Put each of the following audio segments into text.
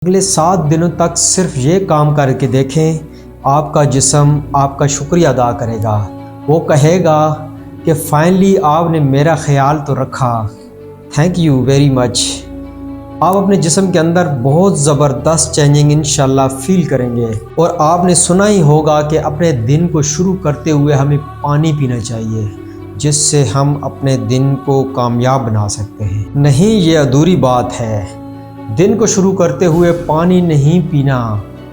अगले 7 दिनों तक सिर्फ ये काम करके देखें, आपका जिस्म आपका शुक्रिया अदा करेगा। वो कहेगा कि फाइनली आपने मेरा ख्याल तो रखा, थैंक यू वेरी मच। आप अपने जिस्म के अंदर बहुत ज़बरदस्त चेंजिंग इंशाल्लाह फील करेंगे। और आपने सुना ही होगा कि अपने दिन को शुरू करते हुए हमें पानी पीना चाहिए, जिससे हम अपने दिन को कामयाब बना सकते हैं। नहीं, ये अधूरी बात है। दिन को शुरू करते हुए पानी नहीं पीना।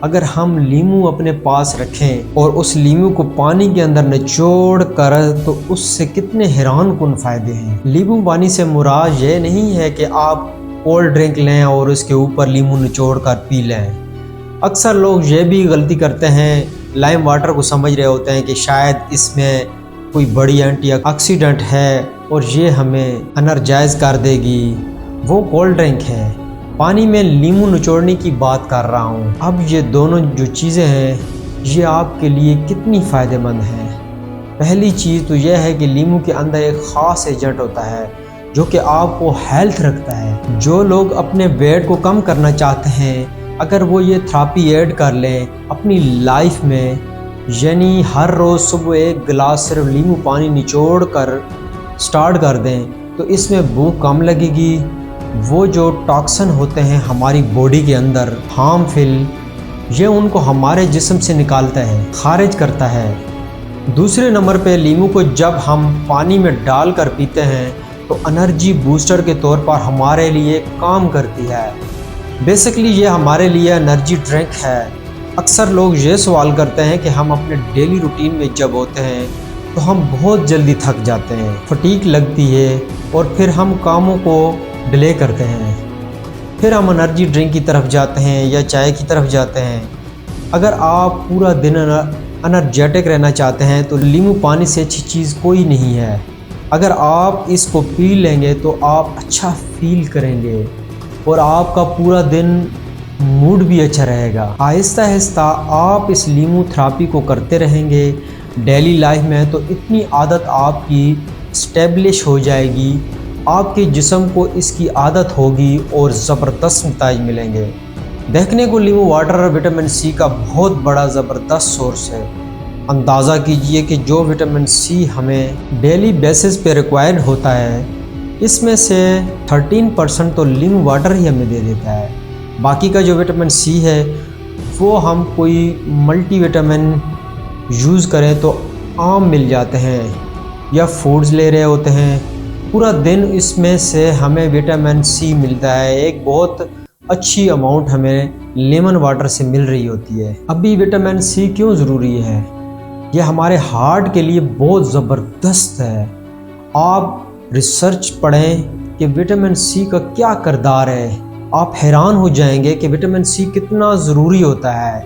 अगर हम लीमू अपने पास रखें और उस लीमू को पानी के अंदर निचोड़ कर, तो उससे कितने हैरान कुन फ़ायदे हैं। लीमू पानी से मुराद ये नहीं है कि आप कोल्ड ड्रिंक लें और उसके ऊपर लीमू निचोड़ कर पी लें। अक्सर लोग ये भी गलती करते हैं, लाइम वाटर को समझ रहे होते हैं कि शायद इसमें कोई बड़ी एंटीऑक्सीडेंट है और ये हमें एनर्जाइज कर देगी। वो कोल्ड ड्रिंक है। पानी में लीमू निचोड़ने की बात कर रहा हूँ। अब ये दोनों जो चीज़ें हैं, ये आपके लिए कितनी फ़ायदेमंद हैं। पहली चीज़ तो यह है कि लीमू के अंदर एक ख़ास एजेंट होता है जो कि आपको हेल्थ रखता है। जो लोग अपने वेट को कम करना चाहते हैं, अगर वो ये थेरेपी ऐड कर लें अपनी लाइफ में, यानी हर रोज़ सुबह एक गिलास सिर्फ लीमू पानी निचोड़ कर स्टार्ट कर दें, तो इसमें भूख कम लगेगी। वो जो टॉक्सिन होते हैं हमारी बॉडी के अंदर हार्मफुल, ये उनको हमारे जिस्म से निकालता है, खारिज करता है। दूसरे नंबर पे लीमू को जब हम पानी में डाल कर पीते हैं तो एनर्जी बूस्टर के तौर पर हमारे लिए काम करती है। बेसिकली ये हमारे लिए एनर्जी ड्रिंक है। अक्सर लोग ये सवाल करते हैं कि हम अपने डेली रूटीन में जब होते हैं तो हम बहुत जल्दी थक जाते हैं, फटीग लगती है और फिर हम कामों को डिले करते हैं। फिर हम एनर्जी ड्रिंक की तरफ जाते हैं या चाय की तरफ जाते हैं। अगर आप पूरा दिन एनर्जेटिक रहना चाहते हैं तो लीमू पानी से अच्छी चीज़ कोई नहीं है। अगर आप इसको पी लेंगे तो आप अच्छा फील करेंगे और आपका पूरा दिन मूड भी अच्छा रहेगा। आहिस्ता आहिस्ता आप इस लीमू थेरेपी को करते रहेंगे डेली लाइफ में, तो इतनी आदत आपकी स्टेब्लिश हो जाएगी, आपके जिस्म को इसकी आदत होगी और ज़बरदस्त नतीजे मिलेंगे। देखने को लीमू वाटर विटामिन सी का बहुत बड़ा ज़बरदस्त सोर्स है। अंदाज़ा कीजिए कि जो विटामिन सी हमें डेली बेसिस पे रिक्वायर्ड होता है, इसमें से 13% तो लीमू वाटर ही हमें दे देता है। बाकी का जो विटामिन सी है वो हम कोई मल्टीविटामिन यूज़ करें तो आम मिल जाते हैं या फूड्स ले रहे होते हैं। पूरा दिन इसमें से हमें विटामिन सी मिलता है। एक बहुत अच्छी अमाउंट हमें लेमन वाटर से मिल रही होती है। अभी विटामिन सी क्यों ज़रूरी है? यह हमारे हार्ट के लिए बहुत ज़बरदस्त है। आप रिसर्च पढ़ें कि विटामिन सी का क्या किरदार है, आप हैरान हो जाएंगे कि विटामिन सी कितना ज़रूरी होता है।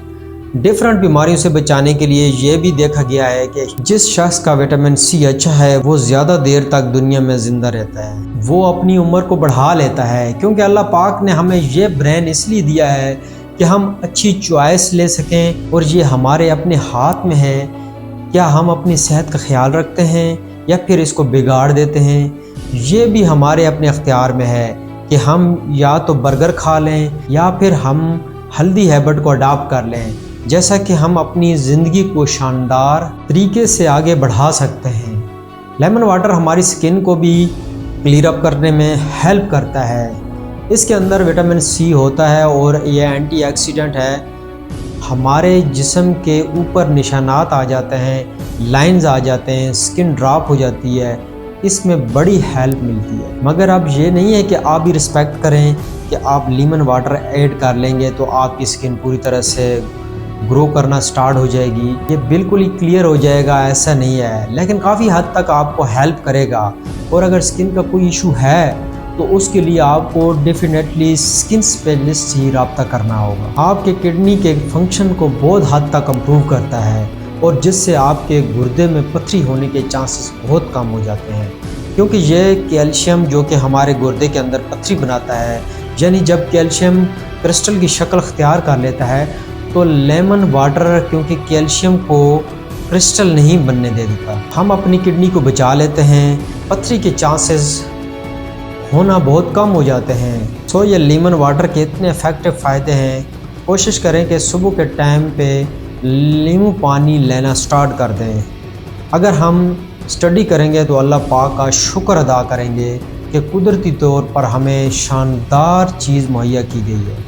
डिफरेंट बीमारियों से बचाने के लिए ये भी देखा गया है कि जिस शख्स का विटामिन सी अच्छा है वो ज़्यादा देर तक दुनिया में ज़िंदा रहता है, वो अपनी उम्र को बढ़ा लेता है। क्योंकि अल्लाह पाक ने हमें ये ब्रेन इसलिए दिया है कि हम अच्छी चॉइस ले सकें, और ये हमारे अपने हाथ में है। क्या हम अपनी सेहत का ख्याल रखते हैं या फिर इसको बिगाड़ देते हैं, ये भी हमारे अपने अख्तियार में है कि हम या तो बर्गर खा लें या फिर हम हेल्दी हैबिट को अडॉप्ट कर लें, जैसा कि हम अपनी ज़िंदगी को शानदार तरीके से आगे बढ़ा सकते हैं। लेमन वाटर हमारी स्किन को भी क्लियर अप करने में हेल्प करता है। इसके अंदर विटामिन सी होता है और ये एंटीऑक्सीडेंट है। हमारे जिस्म के ऊपर निशानात आ जाते हैं, लाइंस आ जाते हैं, स्किन ड्रॉप हो जाती है, इसमें बड़ी हेल्प मिलती है। मगर अब ये नहीं है कि आप भी रिस्पेक्ट करें कि आप लेमन वाटर ऐड कर लेंगे तो आपकी स्किन पूरी तरह से ग्रो करना स्टार्ट हो जाएगी। ये बिल्कुल ही क्लियर हो जाएगा, ऐसा नहीं है, लेकिन काफ़ी हद तक आपको हेल्प करेगा। और अगर स्किन का कोई इशू है तो उसके लिए आपको डेफिनेटली स्किन स्पेशलिस्ट ही रब्ता करना होगा। आपके किडनी के फंक्शन को बहुत हद तक इम्प्रूव करता है और जिससे आपके गुर्दे में पथरी होने के चांसेस बहुत कम हो जाते हैं। क्योंकि ये कैल्शियम जो कि हमारे गुर्दे के अंदर पथरी बनाता है, यानी जब कैल्शियम क्रिस्टल की शक्ल अख्तियार कर लेता है तो लेमन वाटर क्योंकि कैल्शियम को क्रिस्टल नहीं बनने दे देता, हम अपनी किडनी को बचा लेते हैं। पथरी के चांसेस होना बहुत कम हो जाते हैं। सो ये लेमन वाटर के इतने इफ़ेक्टिव फ़ायदे हैं, कोशिश करें कि सुबह के टाइम पे नींबू पानी लेना स्टार्ट कर दें। अगर हम स्टडी करेंगे तो अल्लाह पाक का शुक्र अदा करेंगे कि कुदरती तौर पर हमें शानदार चीज़ मुहैया की गई है।